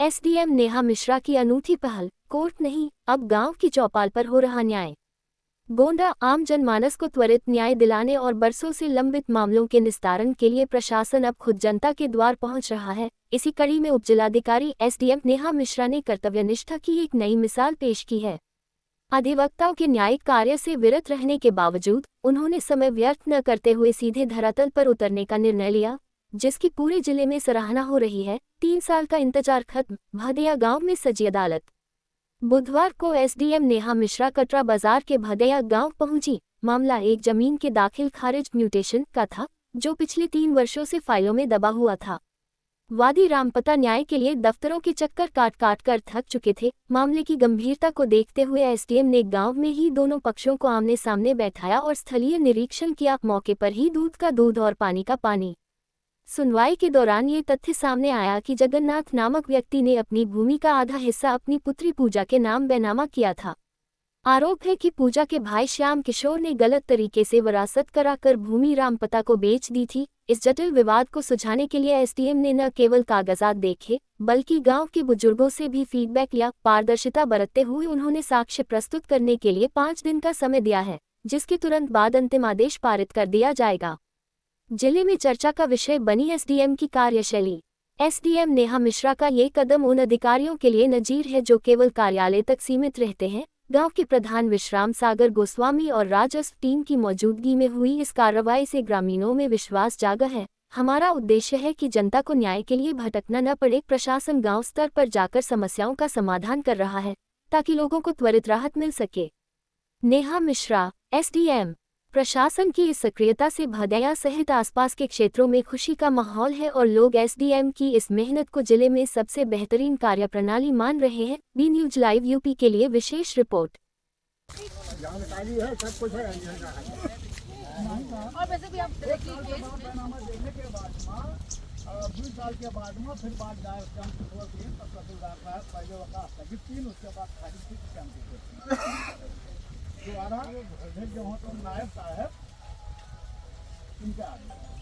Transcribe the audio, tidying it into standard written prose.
SDM Neha Mishra की अनूठी पहल, कोर्ट नहीं अब गांव की चौपाल पर हो रहा न्याय। गोंडा आम जनमानस को त्वरित न्याय दिलाने और बरसों से लंबित मामलों के निस्तारण के लिए प्रशासन अब खुद जनता के द्वार पहुंच रहा है। इसी कड़ी में उपजिलाधिकारी एसडीएम नेहा मिश्रा ने कर्तव्यनिष्ठा की एक नई मिसाल पेश की है। अधिवक्ताओं के न्यायिक कार्य से विरत रहने के बावजूद उन्होंने समय व्यर्थ न करते हुए सीधे धरातल पर उतरने का निर्णय लिया, जिसकी पूरे जिले में सराहना हो रही है। 3 साल का इंतजार खत्म, भदैया गांव में सजी अदालत। बुधवार को एसडीएम नेहा मिश्रा कटरा बाजार के भदैया गांव पहुंची। मामला एक जमीन के दाखिल खारिज म्यूटेशन का था, जो पिछले 3 वर्षों से फाइलों में दबा हुआ था। वादी रामपता न्याय के लिए दफ्तरों के चक्कर काट कर थक चुके थे। मामले की गंभीरता को देखते हुए एसडीएम ने गांव में ही दोनों पक्षों को आमने सामने बैठाया और स्थलीय निरीक्षण किया। मौके पर ही दूध का दूध और पानी का पानी। सुनवाई के दौरान ये तथ्य सामने आया कि जगन्नाथ नामक व्यक्ति ने अपनी भूमि का आधा हिस्सा अपनी पुत्री पूजा के नाम बेनामा किया था। आरोप है कि पूजा के भाई श्याम किशोर ने गलत तरीके से वरासत कराकर भूमि रामपता को बेच दी थी। इस जटिल विवाद को सुलझाने के लिए एसडीएम ने न केवल कागजात देखे, बल्कि गांव के बुजुर्गों से भी फीडबैक लिया। पारदर्शिता बरतते हुए उन्होंने साक्ष्य प्रस्तुत करने के लिए 5 दिन का समय दिया है, जिसके तुरंत बाद अंतिम आदेश पारित कर दिया जाएगा। जिले में चर्चा का विषय बनी एसडीएम की कार्यशैली। एसडीएम नेहा मिश्रा का ये कदम उन अधिकारियों के लिए नजीर है जो केवल कार्यालय तक सीमित रहते हैं। गांव के प्रधान विश्राम सागर गोस्वामी और राजस्व टीम की मौजूदगी में हुई इस कार्रवाई से ग्रामीणों में विश्वास जागा है। हमारा उद्देश्य है कि जनता को न्याय के लिए भटकना न पड़े। प्रशासन गांव स्तर पर जाकर समस्याओं का समाधान कर रहा है, ताकि लोगों को त्वरित राहत मिल सके। नेहा मिश्रा, एसडीएम। प्रशासन की इस सक्रियता से भदैया सहित आसपास के क्षेत्रों में खुशी का माहौल है और लोग एसडीएम की इस मेहनत को जिले में सबसे बेहतरीन कार्यप्रणाली मान रहे हैं। बी न्यूज लाइव यूपी के लिए विशेष रिपोर्ट। जानकारी है, सब कुछ है। और वैसे भी आप देखने के बाद 20 साल के बाद में फिर बात दायर कैंप तब तहसीलदार साहब पहले वकाफ लगी 3, उसके बाद खारिज कैंप दोबारा जो हो तो नायब साहब इनके आदमी